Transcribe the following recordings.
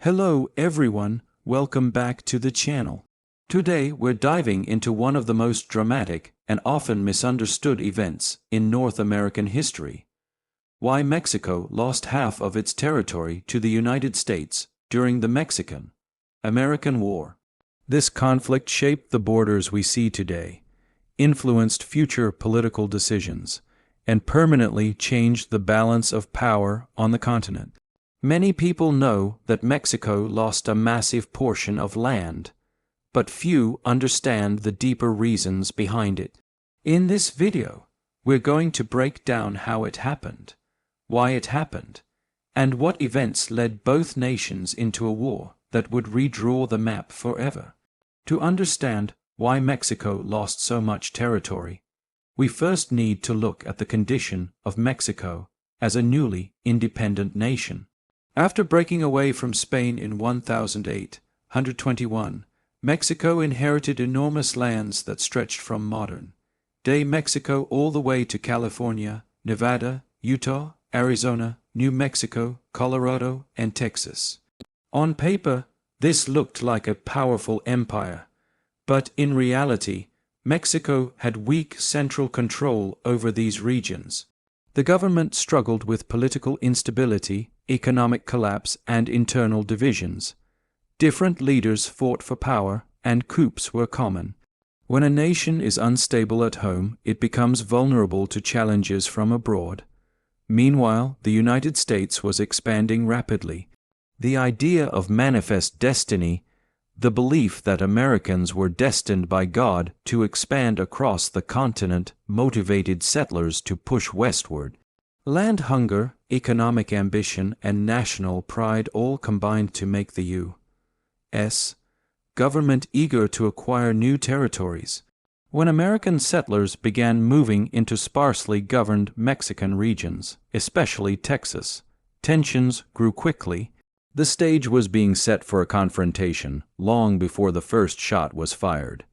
Hello everyone, welcome back to the channel. Today we're diving into one of the most dramatic and often misunderstood events in North American history. Why Mexico lost half of its territory to the United States during the Mexican-American War. This conflict shaped the borders we see today, influenced future political decisions, and permanently changed the balance of power on the continent. Many people know that Mexico lost a massive portion of land, but few understand the deeper reasons behind it. In this video, we're going to break down how it happened, why it happened, and what events led both nations into a war that would redraw the map forever. To understand why Mexico lost so much territory, we first need to look at the condition of Mexico as a newly independent nation. After breaking away from Spain in 1821, Mexico inherited enormous lands that stretched from modern-day Mexico all the way to California, Nevada, Utah, Arizona, New Mexico, Colorado, and Texas. On paper, this looked like a powerful empire, but in reality, Mexico had weak central control over these regions. The government struggled with political instability, economic collapse, and internal divisions. Different leaders fought for power, and coups were common. When a nation is unstable at home, it becomes vulnerable to challenges from abroad. Meanwhile, the United States was expanding rapidly. The idea of manifest destiny, the belief that Americans were destined by God to expand across the continent, motivated settlers to push westward. Land hunger, economic ambition, and national pride all combined to make the U.S. government eager to acquire new territories. When American settlers began moving into sparsely governed Mexican regions, especially Texas, tensions grew quickly. The stage was being set for a confrontation long before the first shot was fired.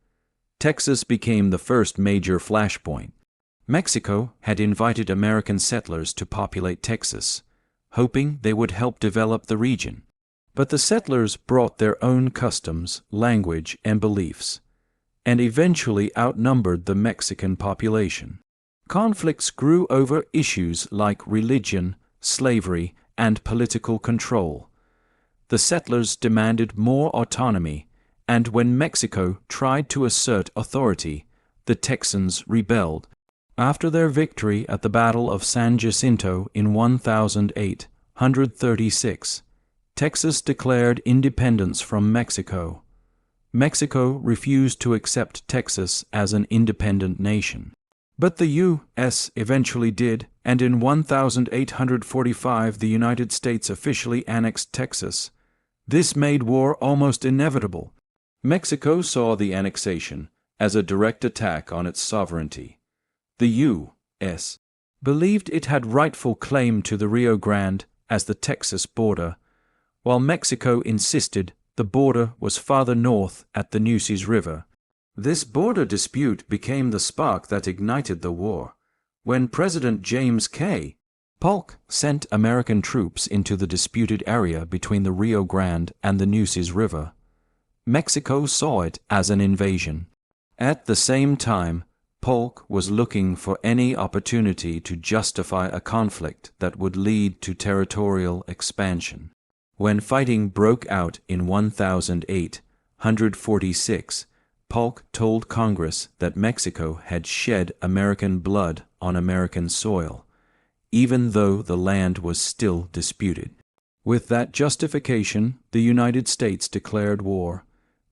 Texas became the first major flashpoint. Mexico had invited American settlers to populate Texas, hoping they would help develop the region. But the settlers brought their own customs, language, and beliefs, and eventually outnumbered the Mexican population. Conflicts grew over issues like religion, slavery, and political control. The settlers demanded more autonomy, and when Mexico tried to assert authority, the Texans rebelled. After their victory at the Battle of San Jacinto in 1836, Texas declared independence from Mexico. Mexico refused to accept Texas as an independent nation. But the U.S. eventually did, and in 1845 the United States officially annexed Texas. This made war almost inevitable. Mexico saw the annexation as a direct attack on its sovereignty. The U.S. believed it had rightful claim to the Rio Grande as the Texas border, while Mexico insisted the border was farther north at the Nueces River. This border dispute became the spark that ignited the war. When President James K. Polk sent American troops into the disputed area between the Rio Grande and the Nueces River, Mexico saw it as an invasion. At the same time, Polk was looking for any opportunity to justify a conflict that would lead to territorial expansion. When fighting broke out in 1846, Polk told Congress that Mexico had shed American blood on American soil, even though the land was still disputed. With that justification, the United States declared war.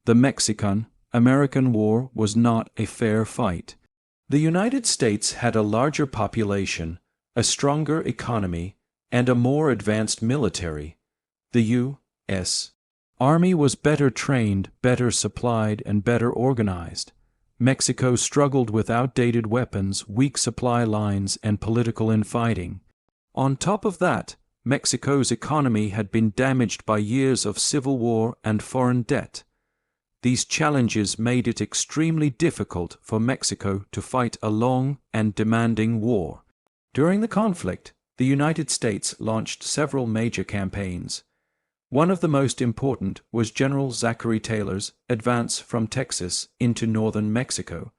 The Mexican-American War was not a fair fight. The United States had a larger population, a stronger economy, and a more advanced military. The U.S. Army was better trained, better supplied, and better organized. Mexico struggled with outdated weapons, weak supply lines, and political infighting. On top of that, Mexico's economy had been damaged by years of civil war and foreign debt. These challenges made it extremely difficult for Mexico to fight a long and demanding war. During the conflict, the United States launched several major campaigns. One of the most important was General Zachary Taylor's advance from Texas into northern Mexico.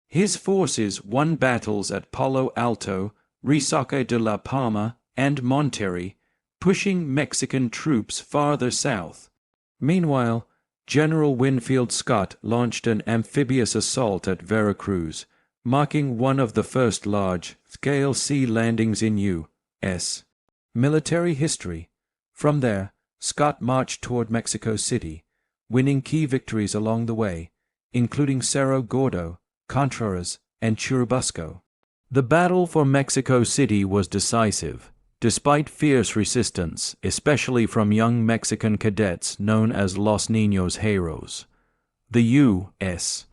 His forces won battles at Palo Alto, Resaca de la Palma, and Monterrey, pushing Mexican troops farther south. Meanwhile, General Winfield Scott launched an amphibious assault at Veracruz, marking one of the first large-scale sea landings in U.S. military history. From there, Scott marched toward Mexico City, winning key victories along the way, including Cerro Gordo, Contreras, and Churubusco. The battle for Mexico City was decisive, despite fierce resistance, especially from young Mexican cadets known as Los Niños Héroes. The U.S.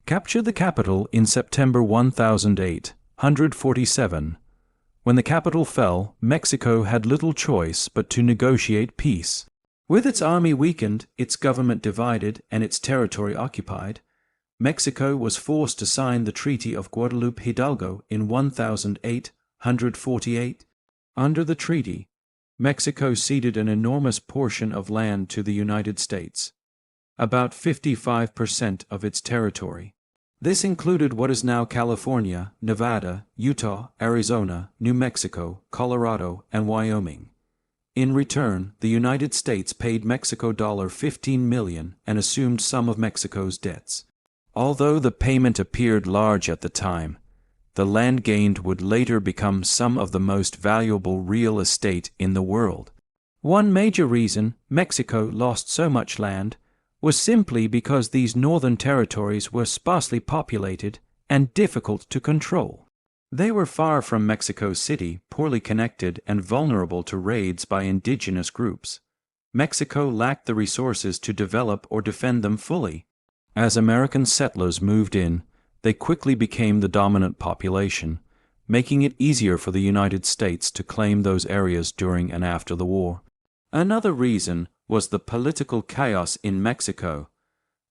captured the capital in September 1847. When the capital fell, Mexico had little choice but to negotiate peace. With its army weakened, its government divided, and its territory occupied, Mexico was forced to sign the Treaty of Guadalupe Hidalgo in 1848. Under the treaty, Mexico ceded an enormous portion of land to the United States, about 55% of its territory. This included what is now California, Nevada, Utah, Arizona, New Mexico, Colorado, and Wyoming. In return, the United States paid Mexico $15 million and assumed some of Mexico's debts. Although the payment appeared large at the time, the land gained would later become some of the most valuable real estate in the world. One major reason Mexico lost so much land was simply because these northern territories were sparsely populated and difficult to control. They were far from Mexico City, poorly connected, and vulnerable to raids by indigenous groups. Mexico lacked the resources to develop or defend them fully. As American settlers moved in, they quickly became the dominant population, making it easier for the United States to claim those areas during and after the war. Another reason was the political chaos in Mexico.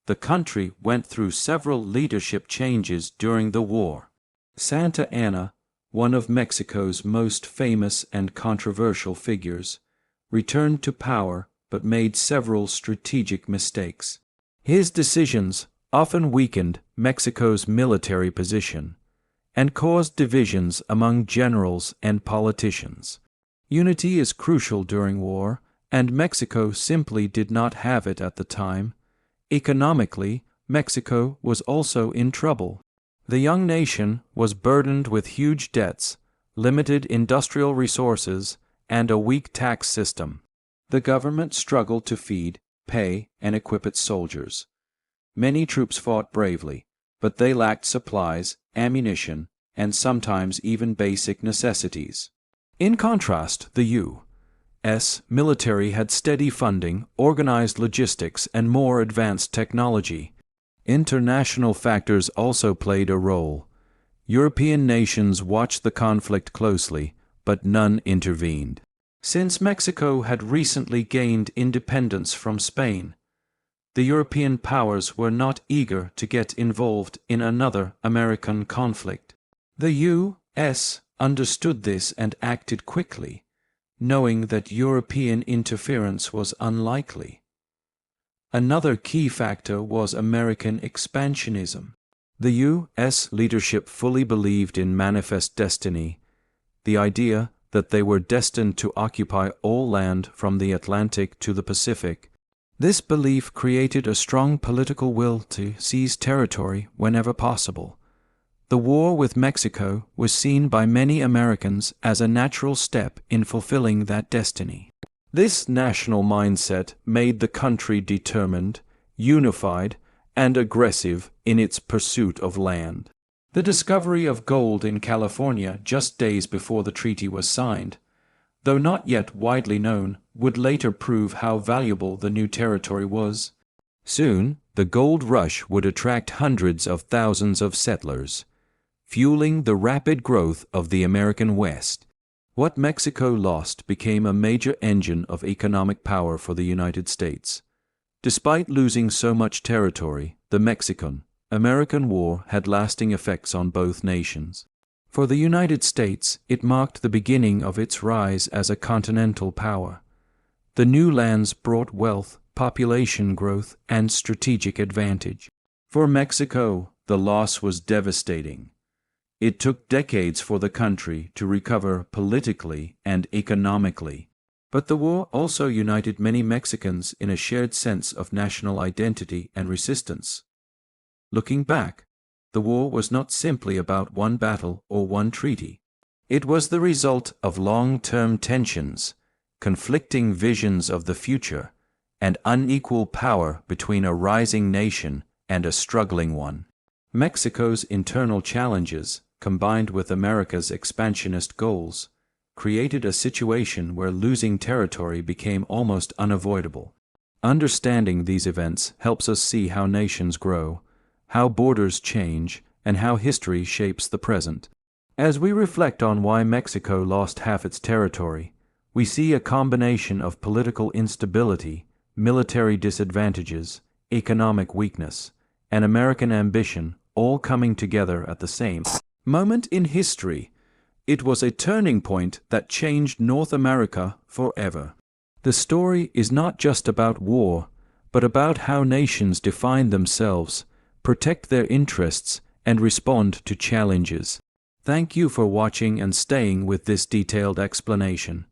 The country went through several leadership changes during the war. Santa Anna, one of Mexico's most famous and controversial figures, returned to power but made several strategic mistakes. His decisions often weakened Mexico's military position and caused divisions among generals and politicians. Unity is crucial during war, and Mexico simply did not have it at the time. Economically, Mexico was also in trouble. The young nation was burdened with huge debts, limited industrial resources, and a weak tax system. The government struggled to feed, pay, and equip its soldiers. Many troops fought bravely, but they lacked supplies, ammunition, and sometimes even basic necessities. In contrast, the U.S. military had steady funding, organized logistics, and more advanced technology. International factors also played a role. European nations watched the conflict closely, but none intervened. Since Mexico had recently gained independence from Spain, the European powers were not eager to get involved in another American conflict. The U.S. understood this and acted quickly, knowing that European interference was unlikely. Another key factor was American expansionism. The U.S. leadership fully believed in manifest destiny, the idea that they were destined to occupy all land from the Atlantic to the Pacific. This belief created a strong political will to seize territory whenever possible. The war with Mexico was seen by many Americans as a natural step in fulfilling that destiny. This national mindset made the country determined, unified, and aggressive in its pursuit of land. The discovery of gold in California just days before the treaty was signed, though not yet widely known, would later prove how valuable the new territory was. Soon, the gold rush would attract hundreds of thousands of settlers, fueling the rapid growth of the American West. What Mexico lost became a major engine of economic power for the United States. Despite losing so much territory, the Mexican-American War had lasting effects on both nations. For the United States, it marked the beginning of its rise as a continental power. The new lands brought wealth, population growth, and strategic advantage. For Mexico, the loss was devastating. It took decades for the country to recover politically and economically. But the war also united many Mexicans in a shared sense of national identity and resistance. Looking back, the war was not simply about one battle or one treaty. It was the result of long-term tensions, conflicting visions of the future, and unequal power between a rising nation and a struggling one. Mexico's internal challenges, combined with America's expansionist goals, created a situation where losing territory became almost unavoidable. Understanding these events helps us see how nations grow, how borders change, and how history shapes the present. As we reflect on why Mexico lost half its territory, we see a combination of political instability, military disadvantages, economic weakness, and American ambition all coming together at the same moment in history. It was a turning point that changed North America forever. The story is not just about war, but about how nations define themselves, protect their interests, and respond to challenges. Thank you for watching and staying with this detailed explanation.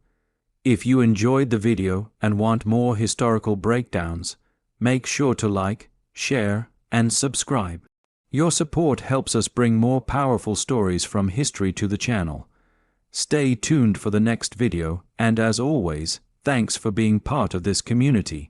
If you enjoyed the video and want more historical breakdowns, make sure to like, share, and subscribe. Your support helps us bring more powerful stories from history to the channel. Stay tuned for the next video, and as always, thanks for being part of this community.